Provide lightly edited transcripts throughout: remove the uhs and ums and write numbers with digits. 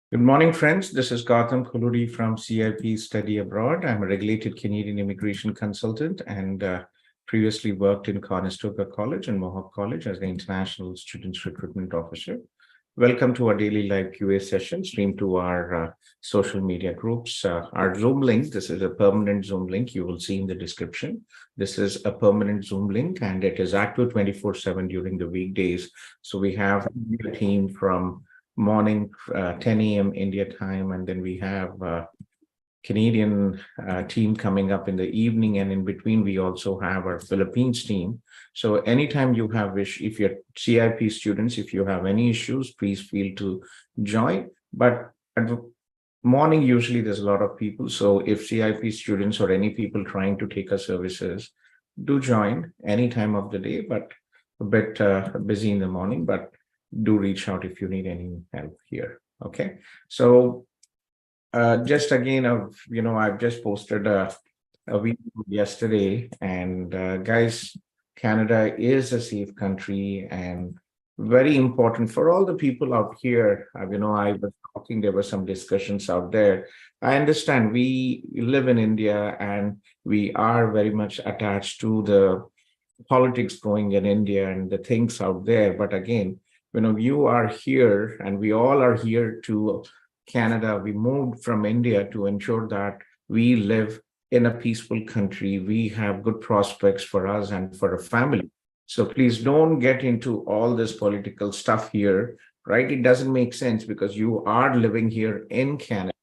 Good morning, friends. This is Gautham Kolluri from CIP Study Abroad. I'm a regulated Canadian immigration consultant and previously worked in Conestoga College and Mohawk College as the International Students Recruitment Officer. Welcome to our daily live QA session streamed to our social media groups. Our Zoom link, this is a permanent Zoom link you will see in the description. This is a permanent Zoom link and it is active 24/7 during the weekdays. So we have a team from morning 10 a.m. India time, and then we have Canadian team coming up in the evening, and in between we also have our Philippines team. So anytime you have wish, if you're CIP students, if you have any issues, please feel to join. But at the morning, usually there's a lot of people. So if CIP students or any people trying to take our services, do join any time of the day, but a bit busy in the morning, but do reach out if you need any help here. Okay. So just again, I've just posted a video yesterday, and guys, Canada is a safe country and very important for all the people out here. I was talking, there were some discussions out there. I understand we live in India and we are very much attached to the politics going in India and the things out there. But again, you are here and we all are here to Canada. We moved from India to ensure that we live in a peaceful country. We have good prospects for us and for a family. So please don't get into all this political stuff here, right? It doesn't make sense because you are living here in Canada,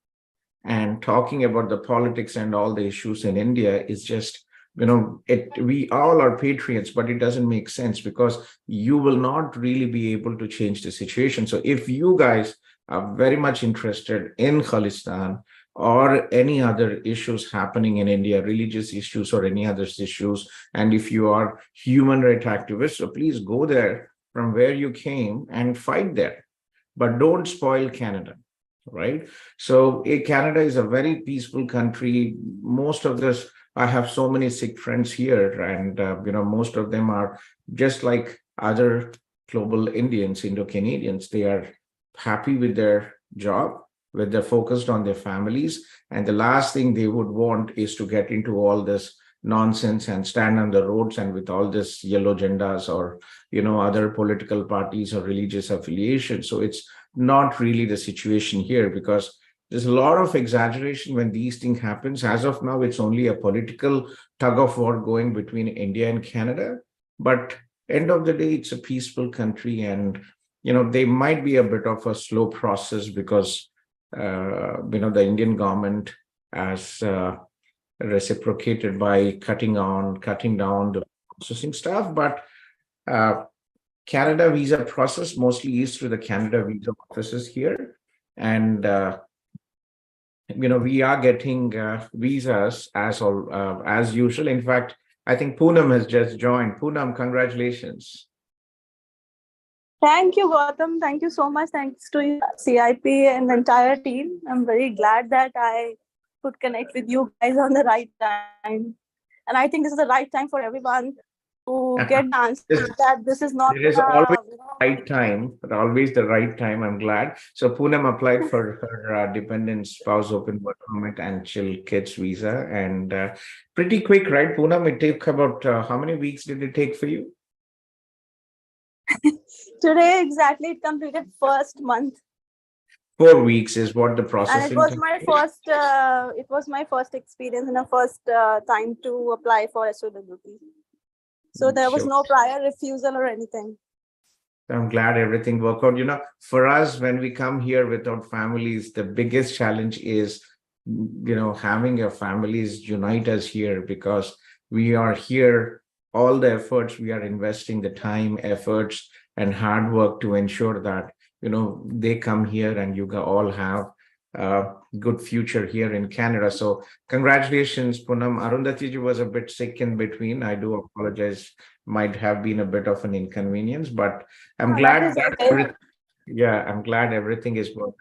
and talking about the politics and all the issues in India is just, we all are patriots, but it doesn't make sense because you will not really be able to change the situation. So if you guys are very much interested in Khalistan or any other issues happening in India, religious issues or any other issues, and if you are human rights activists, so please go there from where you came and fight there, but don't spoil Canada. Right. So Canada is a very peaceful country. Most of this, I have so many Sikh friends here, and most of them are just like other global Indians, Indo-Canadians. They are happy with their job, with they're focused on their families, and the last thing they would want is to get into all this nonsense and stand on the roads and with all this yellow agendas or other political parties or religious affiliations. So it's not really the situation here because there's a lot of exaggeration when these things happens. As of now, it's only a political tug of war going between India and Canada, but end of the day, it's a peaceful country, and they might be a bit of a slow process because the Indian government has reciprocated by cutting down the processing stuff, but Canada visa process mostly is through the Canada visa offices here. And, we are getting visas as usual. In fact, I think Poonam has just joined. Poonam, congratulations. Thank you, Gautam. Thank you so much. Thanks to you, CIP and the entire team. I'm very glad that I could connect with you guys on the right time. And I think this is the right time for everyone to get the answer that this is not It is always the right time, but always the right time. I'm glad. So Poonam applied for her dependent spouse open work permit and chill kids visa, and pretty quick, right, Poonam? It took about how many weeks did it take for you? Today exactly it completed first month. 4 weeks is what the processing. And it was my first experience and the first time to apply for SOWP. So there was no prior refusal or anything. I'm glad everything worked out. For us, when we come here without families, the biggest challenge is, having your families unite us here because we are here, all the efforts we are investing, the time, efforts, and hard work to ensure that, they come here and you all have a good future here in Canada. So congratulations, Poonam. Arundhati was a bit sick in between. I do apologize. Might have been a bit of an inconvenience, but I'm glad. I'm glad everything is working.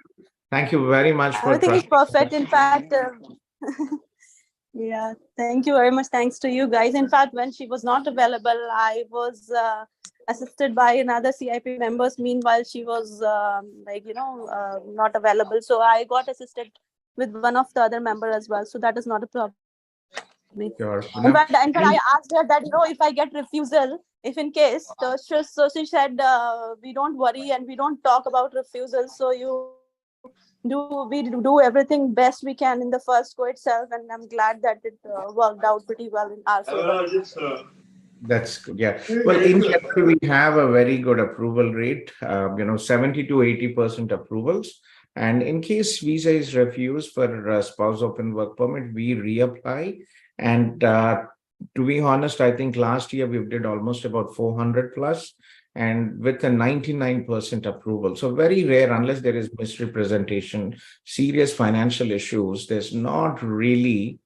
Thank you very much for everything is perfect. In fact, yeah, thank you very much. Thanks to you guys. In fact, when she was not available, I was assisted by another CIP members. Meanwhile, she was not available. So I got assisted with one of the other member as well. So that is not a problem. Sure. In fact, I asked her that, if I get refusal, if in case, so she said, we don't worry and we don't talk about refusal. So we do everything best we can in the first go itself, and I'm glad that it worked out pretty well in our favor. That's good. Yeah. Well, in general, we have a very good approval rate, 70 to 80% approvals. And in case visa is refused for spouse open work permit, we reapply. And to be honest, I think last year we did almost about 400 plus and with a 99% approval. So very rare, unless there is misrepresentation, serious financial issues, there's not really,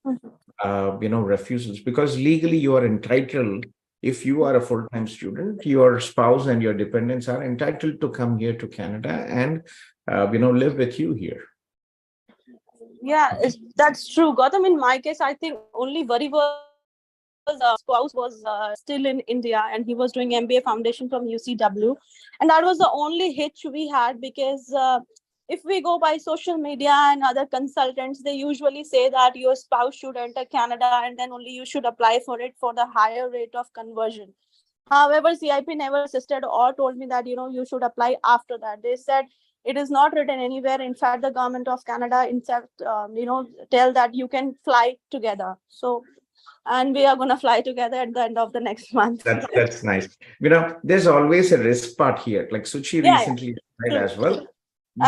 refusals, because legally you are entitled. If you are a full-time student, your spouse and your dependents are entitled to come here to Canada and, live with you here. Yeah, that's true, Gautam. In my case, I think only worry was spouse was still in India, and he was doing MBA foundation from UCW, and that was the only hitch we had, because if we go by social media and other consultants, they usually say that your spouse should enter Canada and then only you should apply for it for the higher rate of conversion. However, CIP never assisted or told me that, you should apply after that. They said it is not written anywhere. In fact, the government of Canada, in fact, tell that you can fly together. So, and we are going to fly together at the end of the next month. That's nice. There's always a risk part here. Like Suchi recently said as well.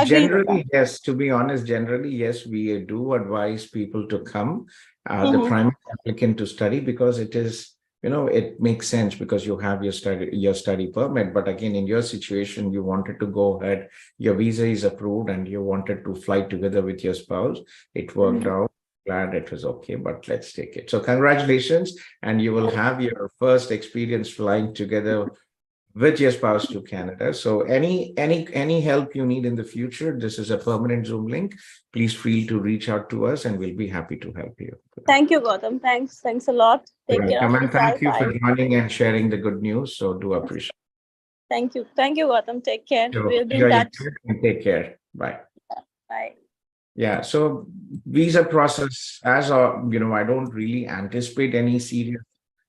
Generally, yes, to be honest, yes, we do advise people to come, the primary applicant to study, because it is, it makes sense because you have your study permit. But again, in your situation, you wanted to go ahead, your visa is approved and you wanted to fly together with your spouse. It worked out. Glad it was okay, but let's take it. So congratulations, and you will have your first experience flying together with your spouse to Canada. So any help you need in the future, this is a permanent Zoom link. Please feel to reach out to us and we'll be happy to help you. Thank you, Gautam. Thanks a lot. Take care. And thank you for joining and sharing the good news. So do appreciate it. Thank you, Gautam. Take care. So, we'll be in touch. Take care. Bye. Bye. Yeah, so visa process, as of, I don't really anticipate any serious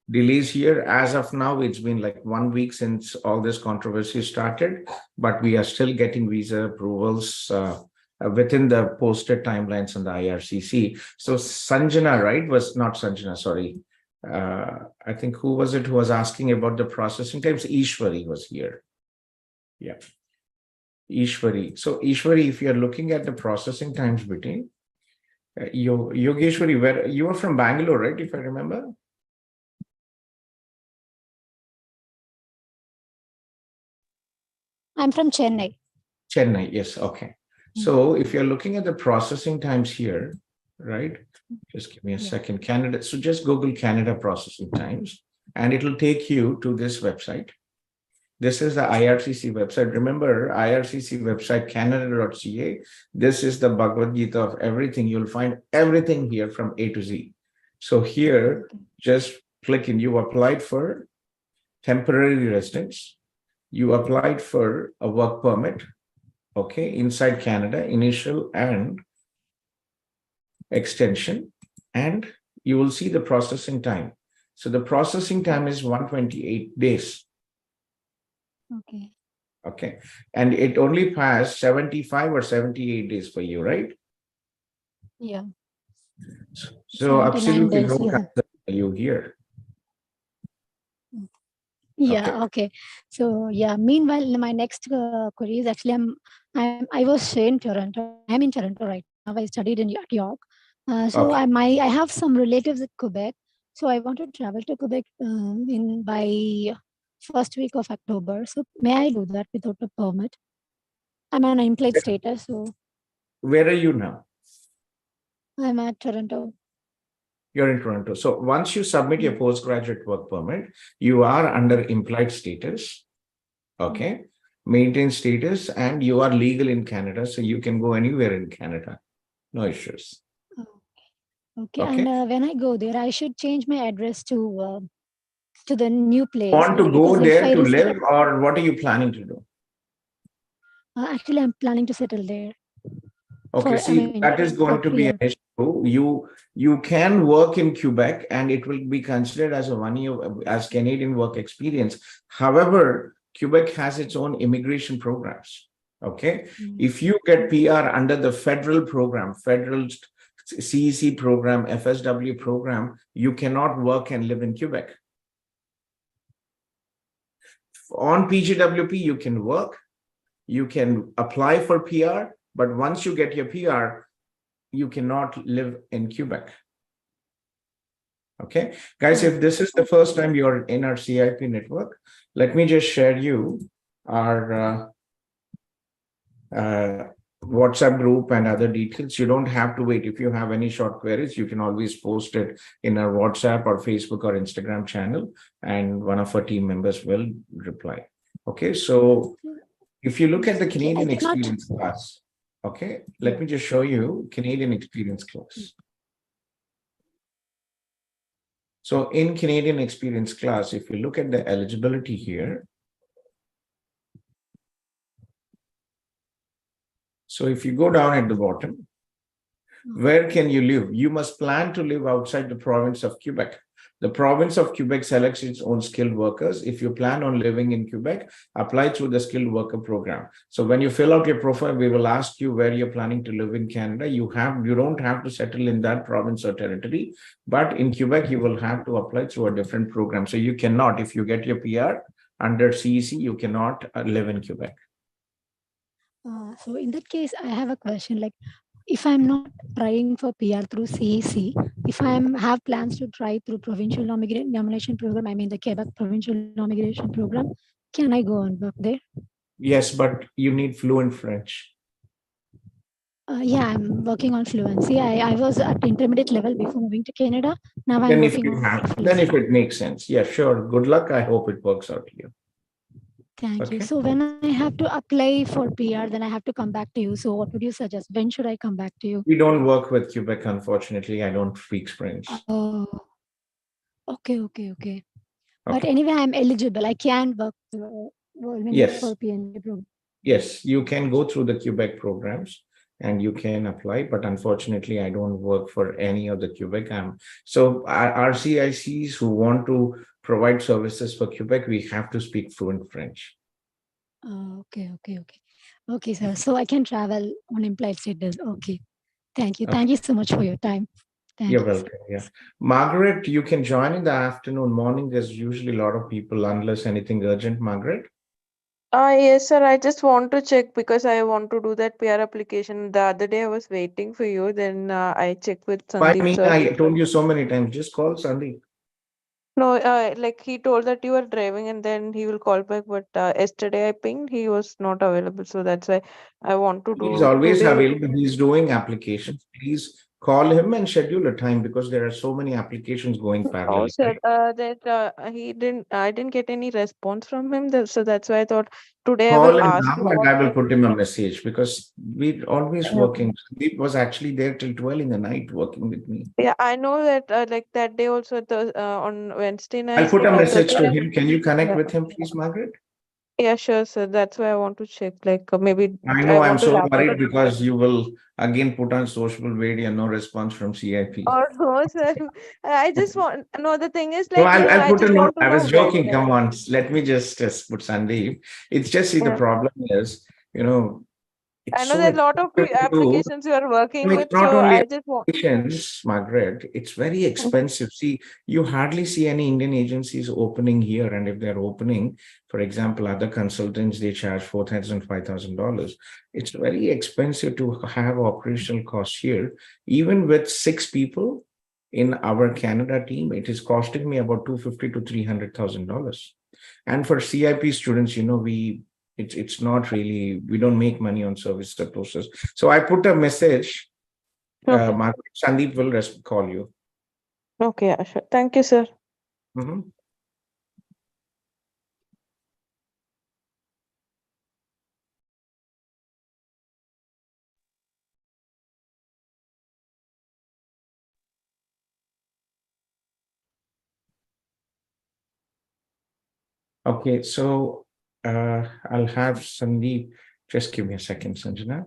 delays here. As of now, it's been like 1 week since all this controversy started, but we are still getting visa approvals within the posted timelines on the IRCC. So Sanjana, right, was not Sanjana, sorry. I think who was it who was asking about the processing times? Ishwari was here. Yeah. Ishwari. So Ishwari, if you're looking at the processing times between, Yogeshwari, where you are from Bangalore, right? If I remember. I'm from Chennai. Chennai, yes. Okay. So if you're looking at the processing times here, right? Just give me a second. Canada. So just Google Canada processing times, and it'll take you to this website. This is the IRCC website. Remember, IRCC website, canada.ca. This is the Bhagavad Gita of everything. You'll find everything here from A to Z. So here, just click in. You applied for temporary residence. You applied for a work permit, okay, inside Canada, initial and extension, and you will see the processing time. So the processing time is 128 days. Okay. And it only passed 75 or 78 days for you, right? Yeah. So absolutely no concern for you here. Yeah. Okay. So yeah. Meanwhile, my next query is actually I was in Toronto. I'm in Toronto right now. I studied in York. So I have some relatives in Quebec. So I want to travel to Quebec by first week of October. So may I do that without a permit? I'm on unemployed status. So where are you now? I'm at Toronto. You're in Toronto. So once you submit your postgraduate work permit, you are under implied status, okay, maintain status, and you are legal in Canada. So you can go anywhere in Canada. No issues. Okay. And when I go there, I should change my address to to the new place. Want to Like, go because if there I to resign, live, or what are you planning to do? actually, I'm planning to settle there. Okay, For, I see, mean, that is for going to be an PR. issue. You can work in Quebec and it will be considered as a 1 year as Canadian work experience. However, Quebec has its own immigration programs. Okay, if you get PR under the federal program, federal CEC program, FSW program, you cannot work and live in Quebec. On PGWP, you can work, you can apply for PR, but once you get your PR, you cannot live in Quebec. Okay, guys, if this is the first time you're in our CIP network, let me just share you our WhatsApp group and other details. You don't have to wait. If you have any short queries, you can always post it in our WhatsApp or Facebook or Instagram channel, and one of our team members will reply. Okay, so if you look at the Canadian experience class, okay, let me just show you Canadian experience class. So in Canadian experience class, if you look at the eligibility here, so if you go down at the bottom, where can you live? You must plan to live outside the province of Quebec. The province of Quebec selects its own skilled workers. If you plan on living in Quebec, apply through the skilled worker program. So when you fill out your profile, we will ask you where you're planning to live in Canada. You don't have to settle in that province or territory, but in Quebec, you will have to apply through a different program. So you cannot, if you get your PR under CEC, you cannot live in Quebec. So in that case, I have a question. Like, if I'm not trying for PR through CEC, if I have plans to try through provincial nomination program, I mean the Quebec provincial nomination program, can I go and work there? Yes, but you need fluent French. Yeah, I'm working on fluency. I was at intermediate level before moving to Canada. Now I'm Then if working you on have, fluency. then if it makes sense, yeah, sure. Good luck. I hope it works out to you. Thank you. Okay. So when I have to apply for PR, then I have to come back to you. So what would you suggest? When should I come back to you? We don't work with Quebec, unfortunately. I don't speak French. Oh, okay. Okay. But anyway, I'm eligible. I can work Yes. for PNG program. Yes, you can go through the Quebec programs and you can apply, but unfortunately, I don't work for any of the Quebec. So our CICs who want to provide services for Quebec, we have to speak fluent French. Okay. Okay, sir. So I can travel on implied status. Okay. Thank you. Okay. Thank you so much for your time. You're welcome. Yeah. Margaret, you can join in the afternoon. Morning, there's usually a lot of people unless anything urgent, Margaret. Yes, sir. I just want to check because I want to do that PR application. The other day I was waiting for you. Then I checked with By Sandeep, me, sir. I told you so many times, just call Sandeep. No, like he told that you were driving and then he will call back. But yesterday I pinged, he was not available. So that's why I want to He's do always today. available. He's doing applications. Please call him and schedule a time because there are so many applications going Oh, parallel. sir, that I didn't get any response from him. So that's why I thought today I Call will him ask now him and what I will time. put him a message because we're always Okay. working. Sandeep was actually there till 12 in the night working with me. Yeah, I know that like that day also on Wednesday I'll night, put a message Thursday to night. him. Can you connect Yeah. with him, please, Margaret? Yeah, sure, sir. That's why I want to check. Like maybe I I know I'm want to so wrap up. worried because you will again put on social media, no response from CIP. Or no, sir. I just want. No, the thing is No, like I'll I put a just note. want to I know was when. joking. Come on, let me just put Sandeep. It's just see the Yeah. problem is, I it's know so that a lot of expensive to do. applications you are working It's with, not so only I just want. applications, Margaret, it's very Mhm. expensive. See, you hardly see any Indian agencies opening here. And if they're opening, for example, other consultants, they charge $4,000, $5,000. It's very expensive to have operational costs here. Even with 6 people in our Canada team, it is costing me about $250,000 to $300,000. And for CIP students, it's not really, we don't make money on service process. So I put a message. Okay. Sandeep will call you. Okay. Yeah, sure. Thank you, sir. Mhm. Okay, so I'll have Sandeep. Just give me a second, Sanjana.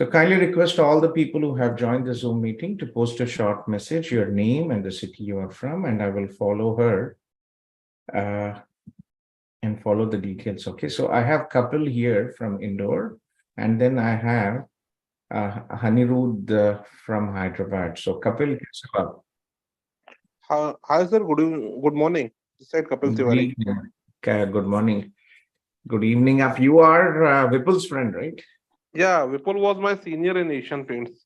So kindly request all the people who have joined the Zoom meeting to post a short message, your name and the city you are from, and I will follow her and follow the details. Okay, so I have Kapil here from Indore, and then I have Anirudh from Hyderabad. So Kapil, Hi, sir. Good morning. This side Kapil good Tiwari. evening. Good morning. Good evening. Up, you are Vipul's friend, right? Yeah, Vipul was my senior in Asian Paints.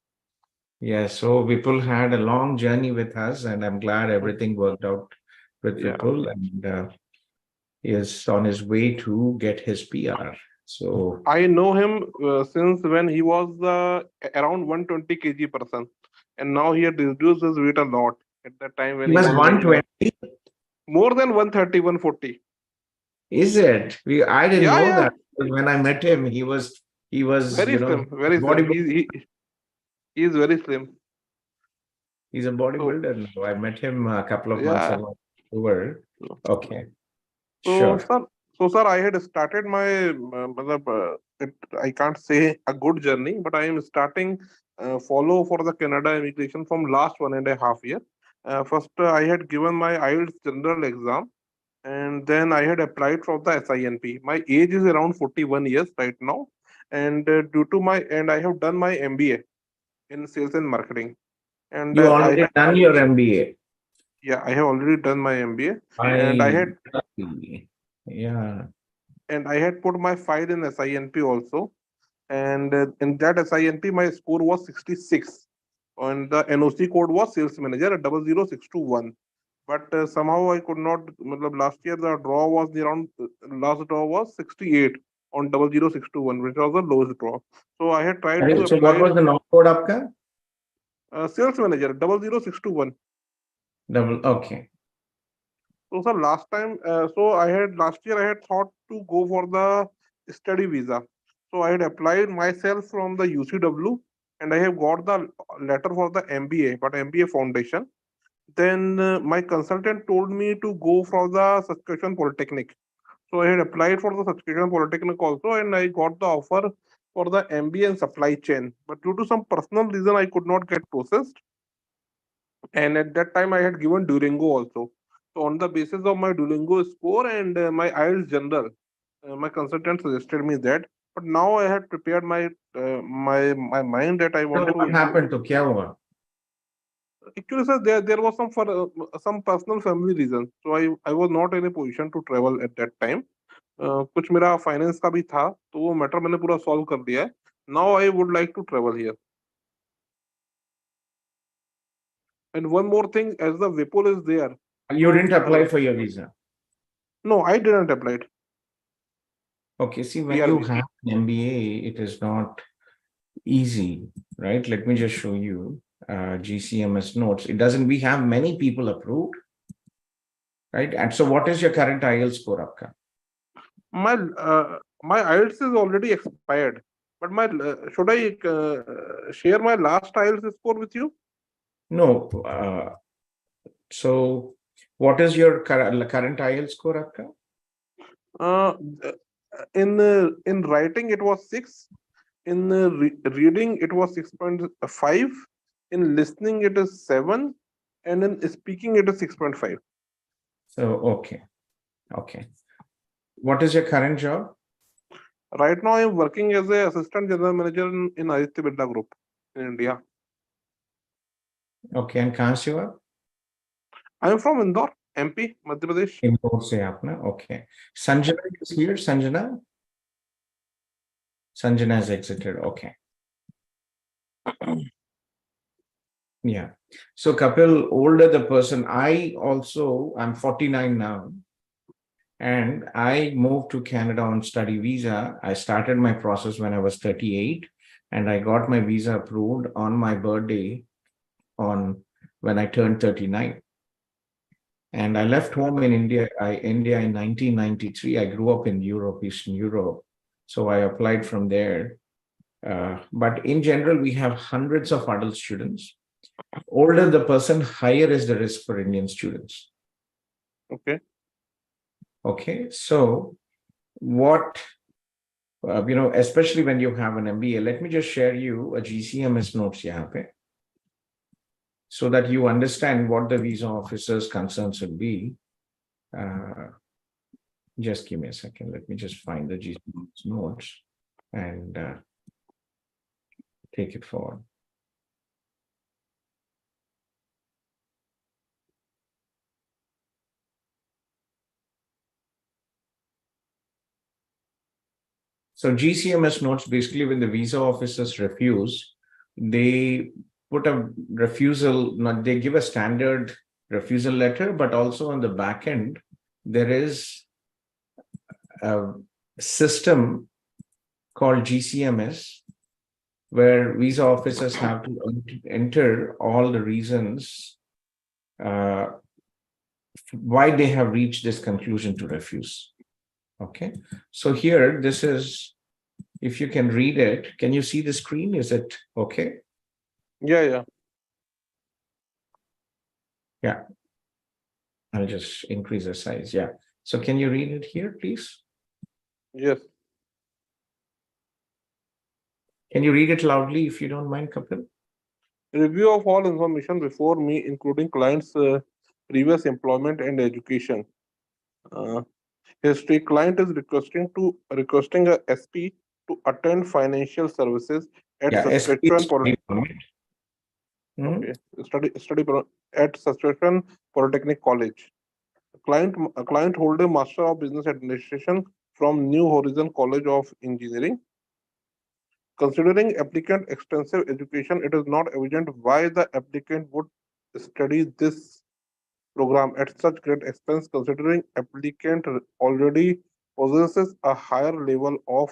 Yeah, so Vipul had a long journey with us, and I'm glad everything worked out with Yeah. Vipul, and he is on his way to get his PR. So I know him since when he was around 120 kg person, and now he had reduced his weight a lot. At that time when he he was was like 120. more than 130, 140. Is it? I didn't Yeah, know yeah. that. When I met him, he was, Very slim, very slim. bodybuilder. He is very slim. He's a So bodybuilder now. I met him a couple of months yeah. ago. Okay, So, sure. sir, I had started my, I can't say a good journey, but I am starting follow for the Canada immigration from last 1.5 years. First, I had given my IELTS general exam, and then I had applied for the SINP. My age is around 41 years right now, and I have done my MBA in sales and marketing, and You already done your MBA. yeah, I have already done my MBA, and I yeah. I had put my file in SINP also. And in that SINP, my score was 66. And the NOC code was sales manager at 00621. But somehow I could not. Last year the draw was around last draw was 68 on 00621, which was the lowest draw. So I had tried to So what apply was the knock code आपका? sales manager 00621. Okay. So sir, last year I had thought to go for the study visa. So I had applied myself from the UCW, and I have got the letter for the MBA, but MBA foundation. Then my consultant told me to go for the Saskatchewan Polytechnic. So I had applied for the Saskatchewan Polytechnic also, and I got the offer for the MBA and supply chain. But due to some personal reason, I could not get processed. And at that time I had given Duolingo also. So on the basis of my Duolingo score and my IELTS general, my consultant suggested me that. But now I had prepared my mind that I So want what to. happened to क्या हुआ? Actually, sir, there was some personal family reasons. So I was not in a position to travel at that time. कुछ मेरा finance का भी था, तो वो matter मैंने पूरा सॉल्व कर दिया है. Now I would like to travel here. And one more thing, as the Vipul is there. You didn't apply for your visa. No, I didn't apply it. Okay, see, when you have an MBA, it is not easy, right? Let me just show you GCMS notes. It doesn't, we have many people approved, right? And so what is your current IELTS score, Apka? My IELTS is already expired, but should I share my last IELTS score with you? No. So what is your current IELTS score, Apka? In writing it was 6. In reading it was 6.5. In listening it is 7, and in speaking it is 6.5. So okay. What is your current job? Right now I am working as a assistant general manager in Aditya Birla Group in India. Okay, and कहाँ से हो आप? I am from Indore, MP, Madhya Pradesh. Indore से आप ना? Okay. Sanjana is here. Sanjana has exited. Okay. Yeah. So Kapil, older the person, I'm 49 now. And I moved to Canada on study visa. I started my process when I was 38, and I got my visa approved on my birthday when I turned 39. And I left home in India in 1993. I grew up in Europe, Eastern Europe. So I applied from there. But in general, we have hundreds of adult students. Older the person, higher is the risk for Indian students. Okay. Okay. So what, especially when you have an MBA, let me just share you a GCMS notes here, so that you understand what the visa officer's concerns would be. Just give me a second. Let me just find the GCMS notes and take it forward. So GCMS notes, basically when the visa officers refuse, they put a refusal, they give a standard refusal letter, but also on the back end, there is a system called GCMS, where visa officers have to enter all the reasons why they have reached this conclusion to refuse. Okay, so here, this is, if you can read it, can you see the screen? Is it okay? Yeah. Yeah. I'll just increase the size. Yeah. So can you read it here, please? Yes. Can you read it loudly if you don't mind, Kapil? Review of all information before me, including client's previous employment and education. History. Client is requesting a SP to attend financial services at Yeah, SP Saskatchewan study permit. Okay. At Saskatchewan Polytechnic College. A client hold a Master of Business Administration from New Horizon College of Engineering. Considering applicant extensive education, it is not evident why the applicant would study this program at such great expense, considering applicant already possesses a higher level of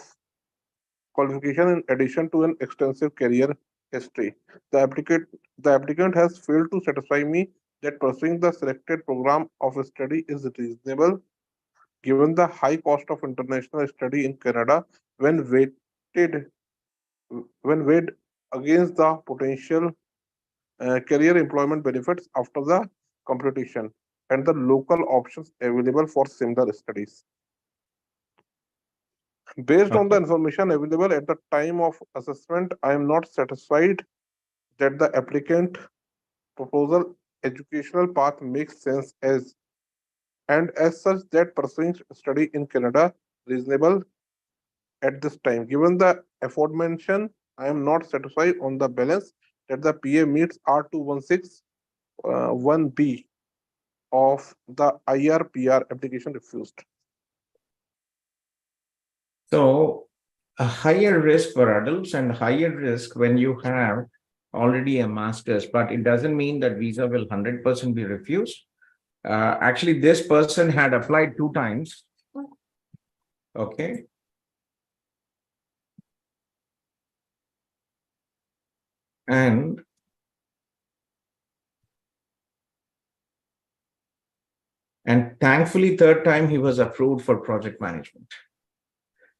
qualification in addition to an extensive career history. The applicant has failed to satisfy me that pursuing the selected program of study is reasonable given the high cost of international study in Canada when weighted when weighed against the potential career employment benefits after the competition and the local options available for similar studies. Based on the Okay. information available at the time of assessment, I am not satisfied that the applicant proposal educational path makes sense as such that pursuing study in Canada reasonable at this time. Given the aforementioned, I am not satisfied on the balance that the PA meets R216 1B of the IRPR application refused. So a higher risk for adults and higher risk when you have already a master's, but it doesn't mean that visa will 100% be refused. Actually, this person had applied 2 times. Okay. And thankfully, 3rd time he was approved for project management.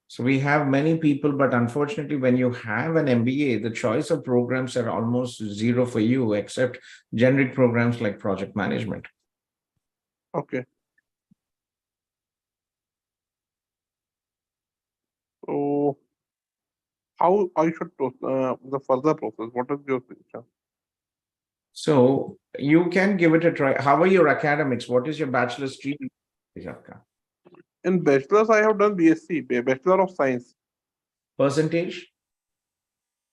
So we have many people, but unfortunately, when you have an MBA, the choice of programs are almost zero for you, except generic programs like project management. Okay. So how I should the further process? What is your suggestion? So you can give it a try. How are your academics? What is your bachelor's degree? In bachelor's, I have done BSc, Bachelor of Science, Percentage?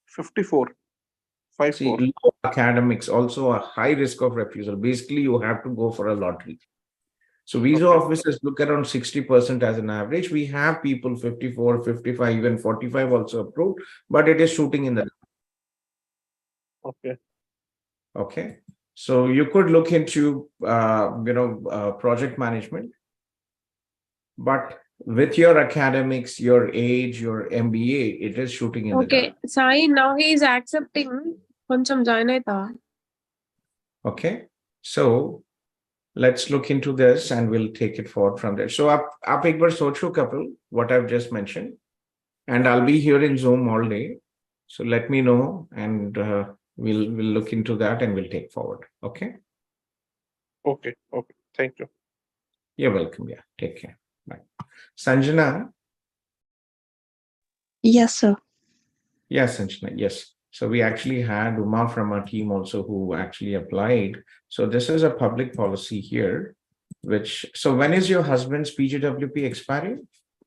54, See, 54. low academics, also a high risk of refusal. Basically, you have to go for a lottery. So visa Okay. officers look around 60% as an average. We have people 54, 55, even 45 also approved, but it is shooting in the. Okay. Okay. So you could look into, project management, but with your academics, your age, your MBA, it is shooting in the dark. Okay, Sai, now he is accepting కొంచెం join అవుతా. Okay. So let's look into this and we'll take it forward from there. So आप एक बार सोचो couple what I've just mentioned, and I'll be here in Zoom all day. So let me know, and we'll look into that and we'll take forward. Okay. Okay. Okay. Thank you. You're welcome. Yeah. Take care. Bye. Sanjana. Yes, sir. Yes, Sanjana. Yes. So we actually had Uma from our team also who actually applied. So this is a public policy here, which, so when is your husband's PGWP expiring?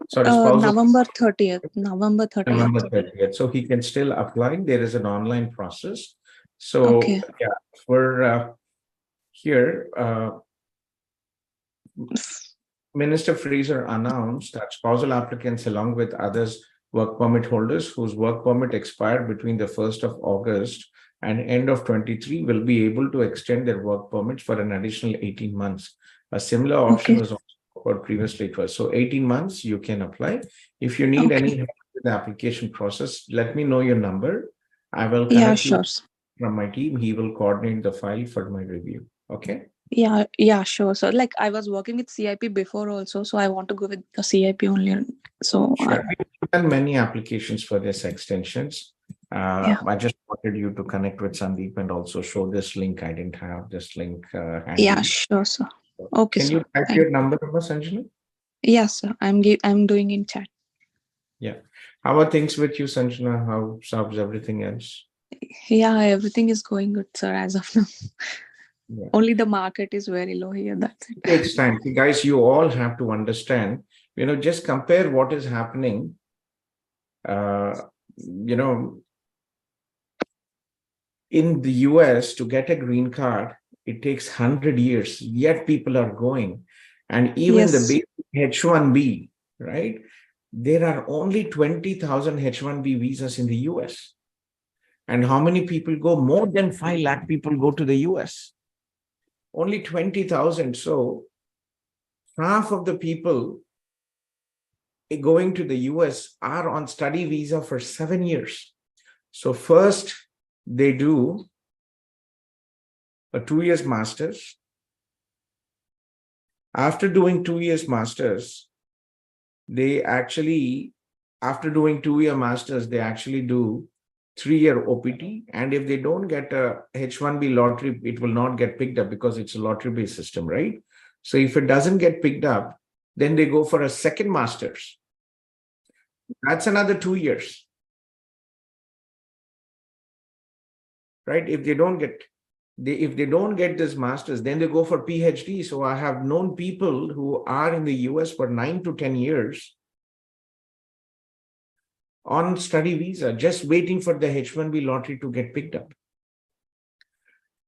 Sorry, spousal. November 30th. November 30th. November 30th. So he can still apply. There is an online process. So Okay. yeah, for here, Minister Fraser announced that spousal applicants, along with others, work permit holders whose work permit expired between the 1st of August and end of 23 will be able to extend their work permits for an additional 18 months. A similar option Okay. was also offered previously to us. So 18 months you can apply. If you need Okay. any help with the application process, let me know your number. I will Yeah, connect you sure. from my team. He will coordinate the file for my review. Okay. Yeah, sure. So like I was working with CIP before also, so I want to go with the CIP only. So Sure. We've done many applications for this extensions. Yeah. I just wanted you to connect with Sandeep and also show this link. I didn't have this link handy. Yeah, sure, sir. Okay, Can sir. you type your number, Sanjana? Yes, sir. I'm doing in chat. Yeah. How are things with you, Sanjana? How's everything else? Yeah, everything is going good, sir, as of now. Yeah. Only the market is very low here. That's it. It takes time. See, guys, you all have to understand, just compare what is happening. In the US, to get a green card, it takes 100 years, yet people are going. And even the Yes. basic H-1B, right? There are only 20,000 H-1B visas in the US. And how many people go? More than 5 lakh people go to the US. Only 20,000. So half of the people going to the US are on study visa for 7 years. So first they do a 2 years master's. After doing 2 years master's, they actually, after doing 2-year master's, they actually do 3-year OPT. And if they don't get a H-1B lottery, it will not get picked up because it's a lottery-based system, right? So if it doesn't get picked up, then they go for a second master's. That's another 2 years, right? If they don't get this master's, then they go for PhD. So I have known people who are in the US for 9 to 10 years on study visa, just waiting for the H-1B lottery to get picked up.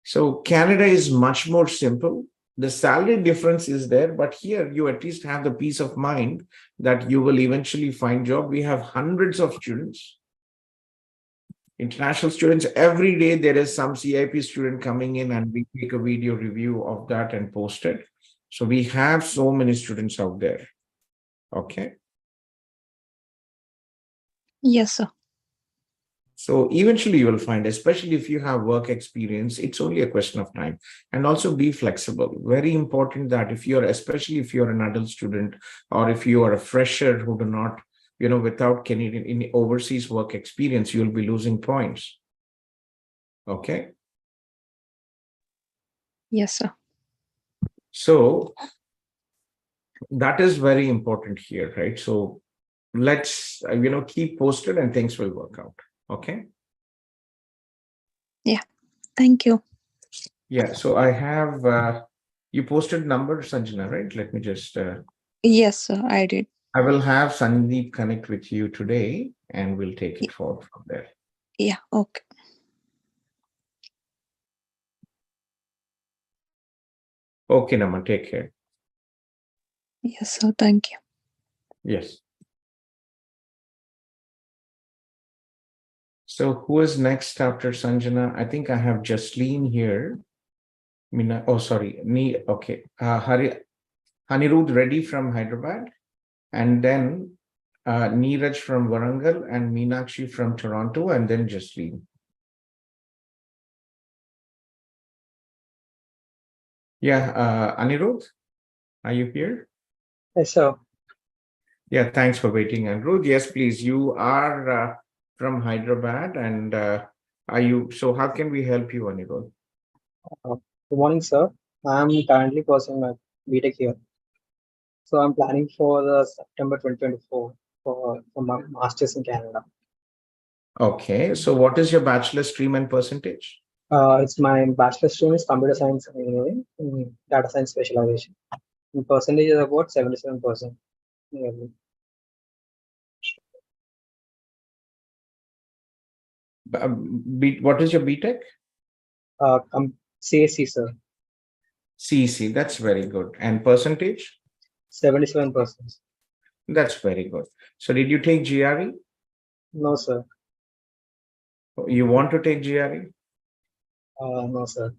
So Canada is much more simple. The salary difference is there, but here you at least have the peace of mind that you will eventually find job. We have hundreds of students, international students. Every day there is some CIP student coming in and we take a video review of that and post it. So we have so many students out there. Okay. Yes, sir. So eventually you will find, especially if you have work experience, it's only a question of time. And also be flexible. Very important that especially if you're an adult student or if you are a fresher who do not, without Canadian in overseas work experience, you'll be losing points. Okay. Yes, sir. So that is very important here, right? So let's, keep posted and things will work out. Okay. Yeah. Thank you. Yeah. So I have, you posted number, Sanjana, right? Let me just. Yes, sir. I did. I will have Sandeep connect with you today and we'll take it forward from there. Yeah. Okay. Okay, Naman, take care. Yes, sir. Thank you. Yes. So who is next after Sanjana? I think I have Jasleen here. Mina, oh, sorry. Okay. Anirudh Reddy from Hyderabad. And then Neeraj from Warangal and Meenakshi from Toronto, and then Jasleen. Yeah, Anirudh, are you here? Yes, sir. Yeah, thanks for waiting, Anirudh. Yes, please. You are from Hyderabad, and are you? So, how can we help you, Anirudh? Good morning, sir. I'm currently pursuing my BTech here. So I'm planning for the September 2024 for my master's in Canada. Okay, so what is your bachelor stream and percentage? It's my bachelor's stream is computer science engineering in data science specialization. The percentage is about 77%. Nearly. What is your BTech? CSC, sir. CEC, that's very good. And percentage? 77%. That's very good. So, did you take GRE? No, sir. You want to take GRE? No, sir.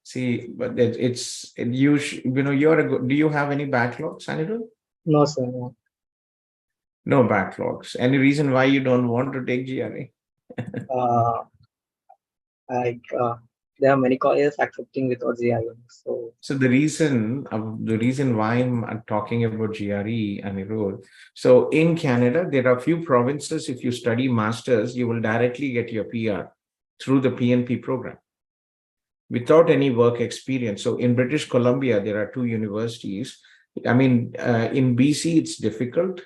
See, but you're a good. Do you have any backlogs, Anirudh? No, sir. No. No backlogs. Any reason why you don't want to take GRE? Uh, like there are many colleges accepting without GIM. So the reason why I'm talking about GRE, Anirudh. So in Canada, there are few provinces. If you study masters, you will directly get your PR through the PNP program without any work experience. So in British Columbia, there are two universities. I mean, in BC, it's difficult.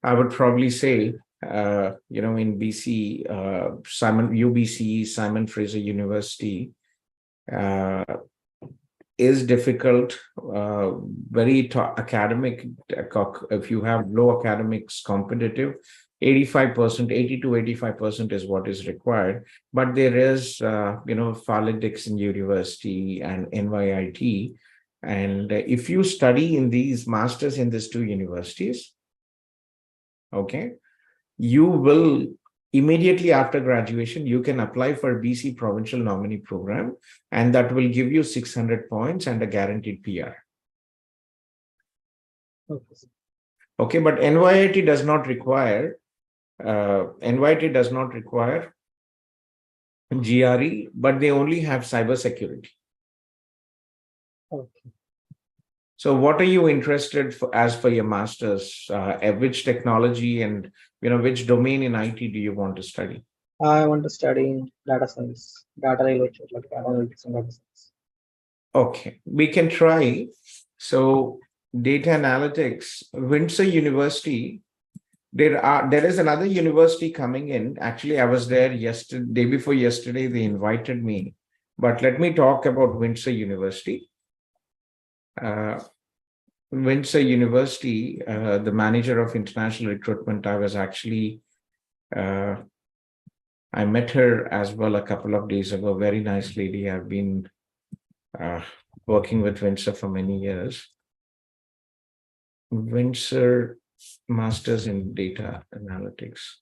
I would probably say, in BC, UBC, Simon Fraser University, is difficult, very academic. If you have low academics competitive, 85%, 80 to 85% is what is required. But there is, Farley Dixon University and NYIT. And if you study in these masters in these two universities, okay, you will immediately after graduation, you can apply for BC Provincial Nominee Program, and that will give you 600 points and a guaranteed PR. Okay, but NYIT does not require GRE, but they only have cybersecurity. Okay. So what are you interested as for your master's? Which technology and which domain in IT do you want to study? I want to study data science, data related, like data analytics and data science. Okay, we can try. So data analytics, Windsor University. There is another university coming in. Actually, I was there day before yesterday. They invited me, but let me talk about Windsor University. Windsor University, the manager of international recruitment, I met her as well a couple of days ago. Very nice lady. I've been working with Windsor for many years. Windsor Masters in Data Analytics.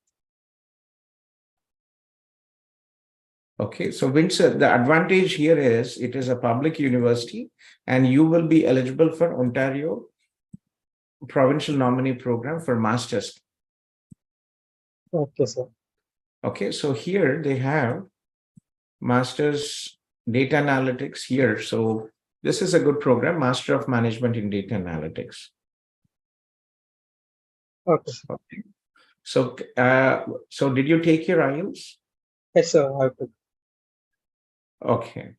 Okay, so Windsor, the advantage here is it is a public university and you will be eligible for Ontario Provincial Nominee Program for Masters. Okay, sir. Okay, so here they have Masters Data Analytics here. So this is a good program, Master of Management in Data Analytics. Okay. Okay. So, so did you take your IELTS? Yes, sir. I have to. Okay.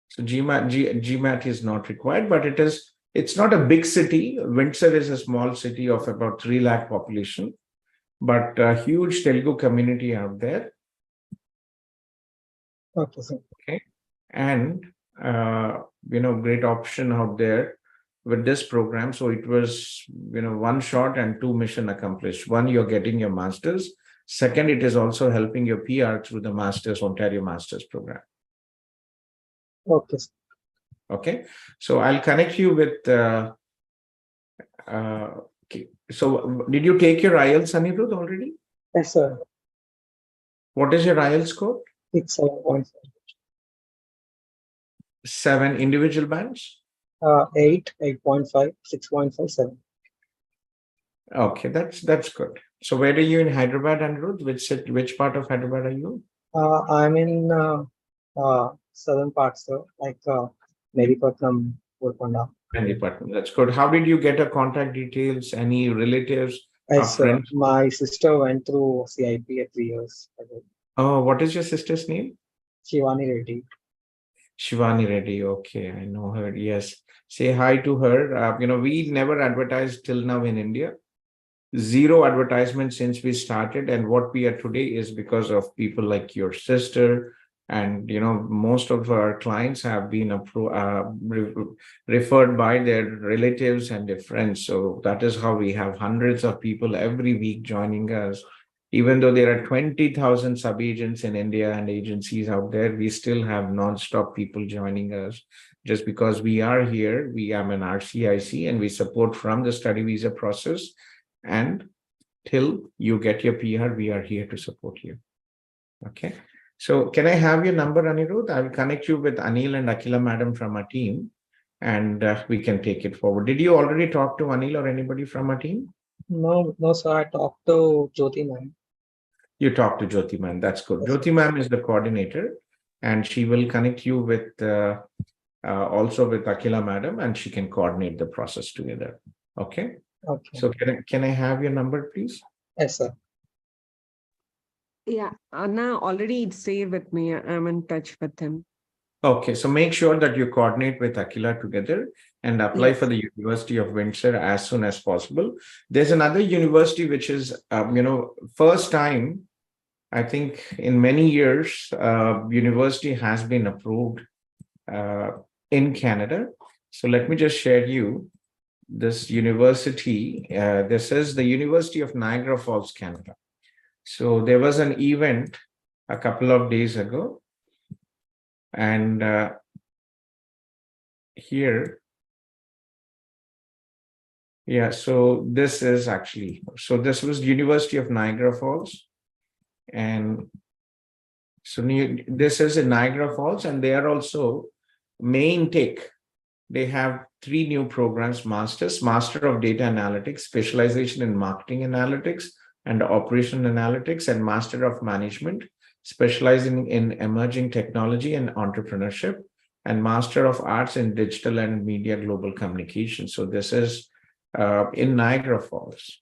So GMAT is not required, but it's not a big city. Windsor is a small city of about 3 lakh population, but a huge Telugu community out there. Okay, sir. Okay. And, great option out there with this program. So it was, one shot and 2 mission accomplished. One, you're getting your master's. Second, it is also helping your PR through the Ontario Masters program. Okay. Okay. So I'll connect you with, okay. So did you take your IELTS, Anirudh, already? Yes, sir. What is your IELTS score? It's 7.7. 7 individual bands? 8, 8.5, 6.5, 7. Okay, that's good. So where are you in Hyderabad, Anirudh? Which part of Hyderabad are you? I'm in Southern parts, sir, like Meripatnam, Golconda. And department. That's good. How did you get a contact details? Any relatives or Yes, sir. friends? My sister went through CIP at 3 years ago. Oh, what is your sister's name? Shivani Reddy. Shivani Reddy. Okay, I know her. Yes. Say hi to her. We never advertised till now in India. Zero advertisement since we started. And what we are today is because of people like your sister. And, most of our clients have been referred by their relatives and their friends. So that is how we have hundreds of people every week joining us. Even though there are 20,000 sub-agents in India and agencies out there, we still have non-stop people joining us just because we are here. We am an RCIC and we support from the study visa process. And till you get your PR, we are here to support you. Okay. So can I have your number, Anirudh? I will connect you with Anil and Akila madam from our team, and we can take it forward. Did you already talk to Anil or anybody from our team? No, sir. I talked to Jyoti ma'am. You talked to Jyoti ma'am. That's good. Yes. Jyoti ma'am is the coordinator, and she will connect you with also with Akila madam, and she can coordinate the process together. Okay. Okay. So can I have your number, please? Yes, sir. Yeah, Anna already stayed with me. I'm in touch with him. Okay, so make sure that you coordinate with Akila together and apply Yes. for the University of Windsor as soon as possible. There's another university which is, first time, I think in many years, university has been approved in Canada. So let me just share you this university. This is the University of Niagara Falls, Canada. So there was an event a couple of days ago. And here, yeah, so this is actually, so this was University of Niagara Falls. And so this is in Niagara Falls, and they are also main take. They have 3 new programs: Master of Data Analytics, specialization in Marketing Analytics and Operation Analytics, and Master of Management, specializing in emerging technology and entrepreneurship, and Master of Arts in Digital and Media Global Communication. So this is in Niagara Falls.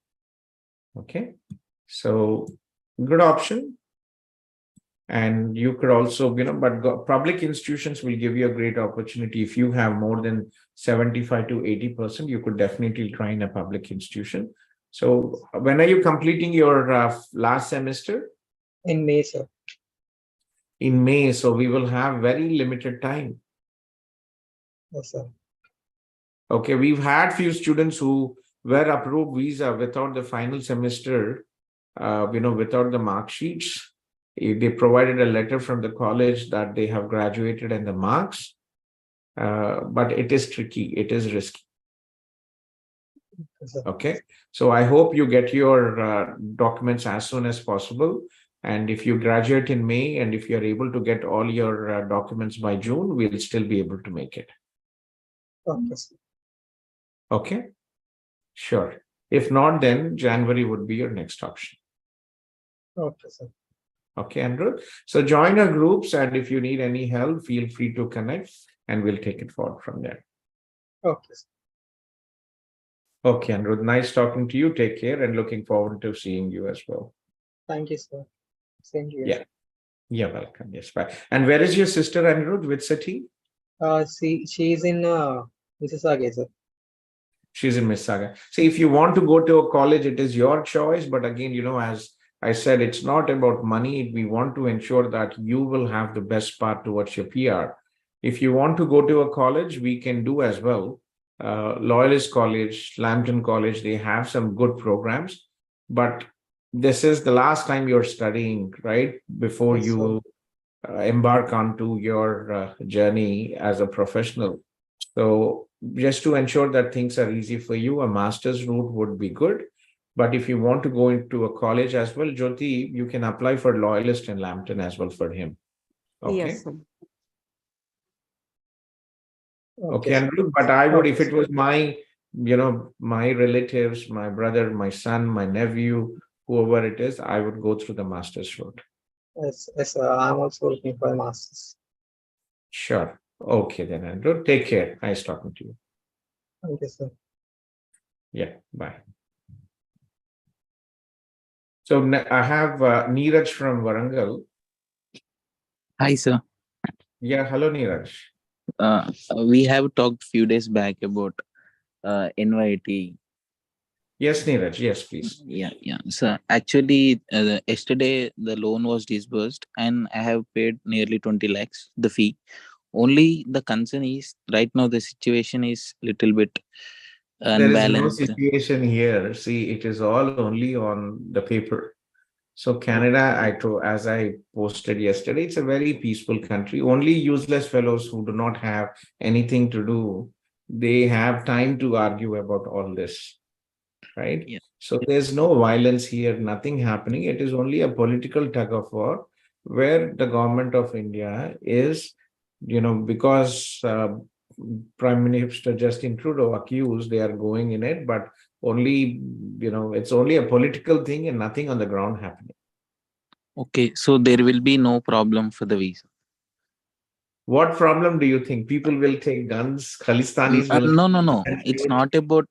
Okay, so good option. And you could also, but public institutions will give you a great opportunity. If you have more than 75 to 80%, you could definitely try in a public institution. So when are you completing your last semester? In May, sir. In May, so we will have very limited time. Yes, sir. Okay, we've had few students who were approved visa without the final semester, without the mark sheets. They provided a letter from the college that they have graduated and the marks, but it is tricky, it is risky. Yes, sir. Okay, so I hope you get your documents as soon as possible. And if you graduate in May, and if you're able to get all your documents by June, we'll still be able to make it. Okay, sir. Okay, sure. If not, then January would be your next option. Okay, sir. Okay, Andrew. So join our groups, and if you need any help, feel free to connect, and we'll take it forward from there. Okay, sir. Okay, Andrew. Nice talking to you. Take care, and looking forward to seeing you as well. Thank you, sir. Same here. Yeah. You're welcome. Yes, bye. And where is your sister, Anirudh? Which city? She's in Mississauga, sir. She's in Mississauga. See, if you want to go to a college, it is your choice. But again, as I said, it's not about money. We want to ensure that you will have the best path towards your PR. If you want to go to a college, we can do as well. Loyalist College, Lambton College, they have some good programs. But this is the last time you're studying, right? Before Yes, you embark onto your journey as a professional. So just to ensure that things are easy for you, a master's route would be good. But if you want to go into a college as well, Jyoti, you can apply for Loyalist in Lambton as well for him. Okay. Yes, sir. Okay, sir. Andrew, but I would, Okay, if it was my, my relatives, my brother, my son, my nephew, whoever it is, I would go through the master's route. Yes, sir. I'm also looking for a master's. Sure. Okay, then, Andrew. Take care. Nice talking to you. Thank you, sir. Yeah, bye. So I have Neeraj from Warangal. Hi, sir. Yeah, hello, Neeraj. We have talked few days back about NYT. Yes, Neeraj. Yes, please. Yeah. So actually, yesterday the loan was disbursed, and I have paid nearly 20 lakhs the fee. Only the concern is right now the situation is little bit There is no unbalanced. situation here. See, it is all only on the paper. So Canada, as I posted yesterday, it's a very peaceful country. Only useless fellows who do not have anything to do, they have time to argue about all this, right? Yeah. So there's no violence here, nothing happening. It is only a political tug of war where the government of India is, because Prime Minister Justin Trudeau accused they are going in it, but only, it's only a political thing and nothing on the ground happening. Okay, so there will be no problem for the visa. What problem do you think? People will take guns, Khalistanis will No. It's not about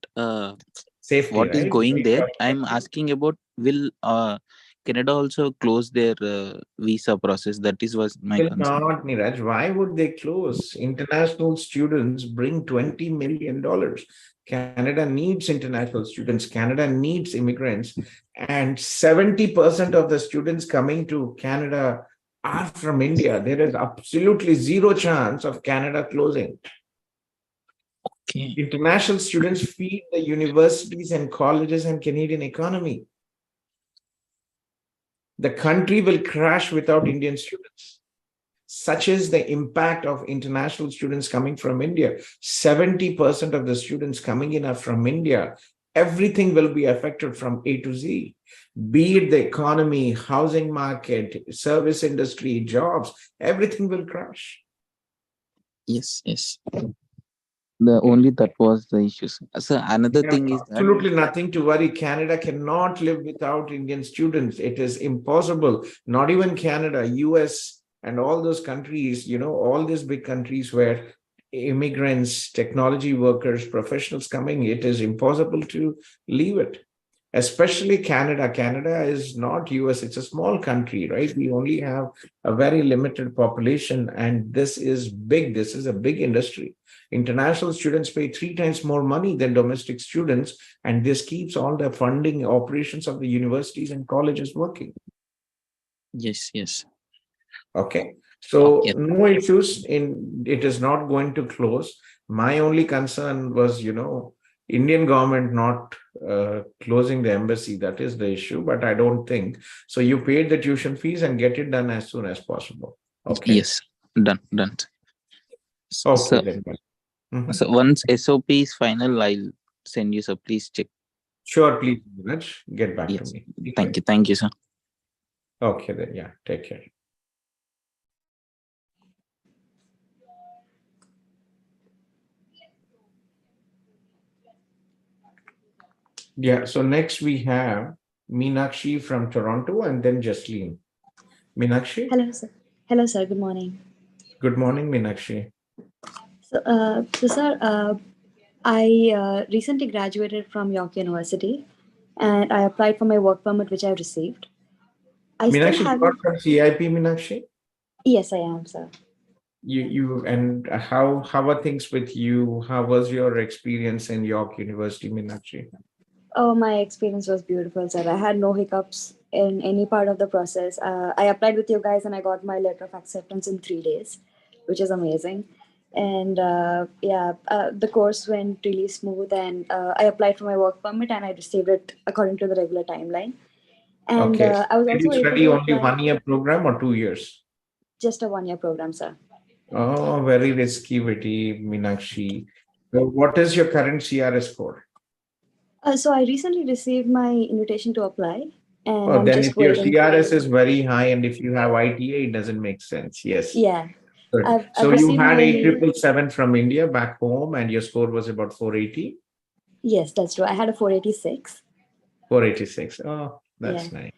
safety, what is right? going there. I'm asking about will Canada also close their visa process? That was my Will concern. not, Niraj. Why would they close? International students bring $20 million. Canada needs international students. Canada needs immigrants. And 70% of the students coming to Canada are from India. There is absolutely zero chance of Canada closing. Okay. International students feed the universities and colleges and Canadian economy. The country will crash without Indian students. Such is the impact of international students coming from India. 70% of the students coming in are from India. Everything will be affected from A to Z, be it the economy, housing market, service industry, jobs, everything will crash. Yes. Only that was the issue. So another Yeah, thing is that absolutely nothing to worry. Canada cannot live without Indian students. It is impossible. Not even Canada, US, and all those countries, all these big countries where immigrants, technology workers, professionals coming, it is impossible to leave it. Especially Canada. Canada is not US, it's a small country, right? We only have a very limited population, and this is big. This is a big industry. International students pay 3 times more money than domestic students, and this keeps all the funding operations of the universities and colleges working. yes. Okay. So Okay. no issues it is not going to close. My only concern was, Indian government not closing the embassy. That is the issue, but I don't think. So you paid the tuition fees and get it done as soon as possible. Okay. Yes. Done. Okay, then. So once SOP is final, I'll send you. So please check. Sure, please, Raj, get back to me. Thank you, sir. Okay, then. Yeah, take care. Yeah, so next we have Meenakshi from Toronto and then Jasleen. Meenakshi? Hello, sir. Good morning. Good morning, Meenakshi. So, sir, I recently graduated from York University and I applied for my work permit, which I received. I still Meenakshi, you haven't. got from CIP, Meenakshi? Yes, I am, sir. And how are things with you? How was your experience in York University, Meenakshi? Oh, my experience was beautiful, sir. I had no hiccups in any part of the process. I applied with you guys and I got my letter of acceptance in 3 days, which is amazing. And the course went really smooth and I applied for my work permit and I received it according to the regular timeline. And Okay. I was Did also you able study to only apply 1-year program or 2 years? just a 1-year program, sir. Oh, very risky, Meenakshi. So what is your current CRS score? So I recently received my invitation to apply, and Oh, I'm then just if your waiting. CRS is very high and if you have ITA, it doesn't make sense. Yes. Yeah, Good. I've So you received had my 8777 from India back home and your score was about 480? Yes, that's true. I had a 486. 486. Oh, that's Yeah. nice.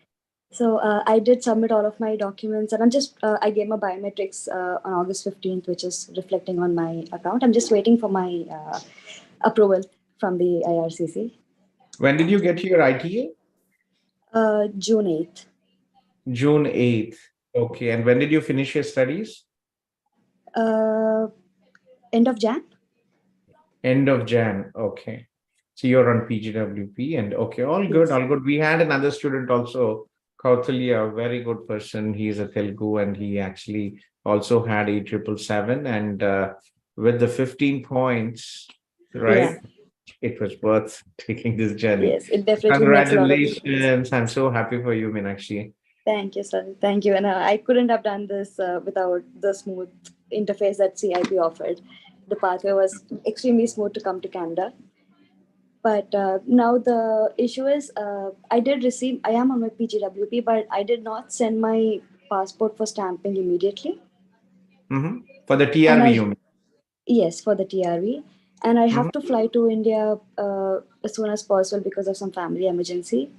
So I did submit all of my documents, and I gave my biometrics on August 15th, which is reflecting on my account. I'm just waiting for my approval from the IRCC. When did you get your ITA? June 8th. June 8th. Okay. And when did you finish your studies? End of Jan. End of Jan. Okay. So you're on PGWP and okay, all good, Yes. all good. We had another student also, Kautilya, a very good person. He is a Telugu and he actually also had 8777 and with the 15 points, right? It was worth taking this journey. Yes, it definitely makes a lot of difference. Congratulations. I'm so happy for you, Meenakshi. Thank you, sir. Thank you. And I couldn't have done this without the smooth interface that CIP offered. The pathway was extremely smooth to come to Canada. But now the issue is, I am on my PGWP, but I did not send my passport for stamping immediately. For the TRV, you mean? Yes, for the TRV. And I have to fly to India as soon as possible because of some family emergency.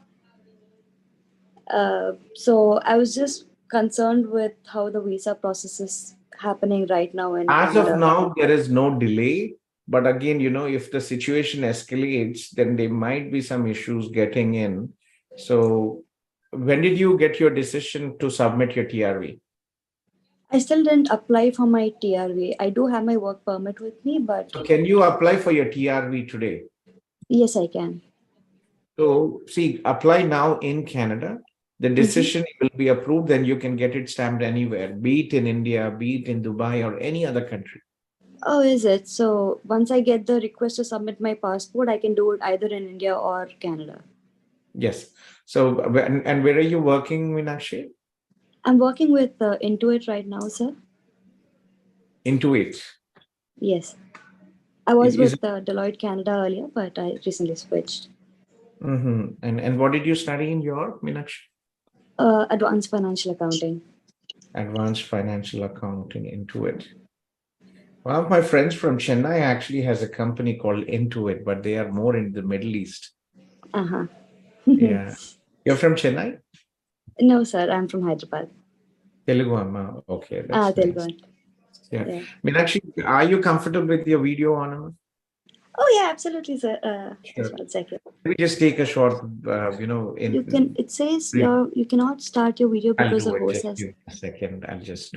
So I was just concerned with how the visa process is happening right now in As Canada. of now, there is no delay. But again, if the situation escalates, then there might be some issues getting in. So when did you get your decision to submit your TRV? I still didn't apply for my TRV. I do have my work permit with me, but... So can you apply for your TRV today? Yes, I can. So see, apply now in Canada. The decision will be approved, then you can get it stamped anywhere, be it in India, be it in Dubai or any other country. Oh, is it? So once I get the request to submit my passport, I can do it either in India or Canada. Yes. So, and where are you working, Meenakshi? I'm working with Intuit right now, sir. Intuit? Yes. I was with Deloitte Canada earlier, but I recently switched. And what did you study in Europe, Meenakshi? Advanced financial accounting. Advanced financial accounting, Intuit. One of my friends from Chennai actually has a company called Intuit, but they are more in the Middle East. Yeah. You're from Chennai? No, sir. I'm from Hyderabad. Telugu Amma. Okay. That's Telugu. nice. Yeah. Meenakshi, are you comfortable with your video on? Oh, yeah, absolutely, sir. Sure. Just 1 second. Let me just take a short, It says you cannot start your video because the host has... Just give me a second. I'll just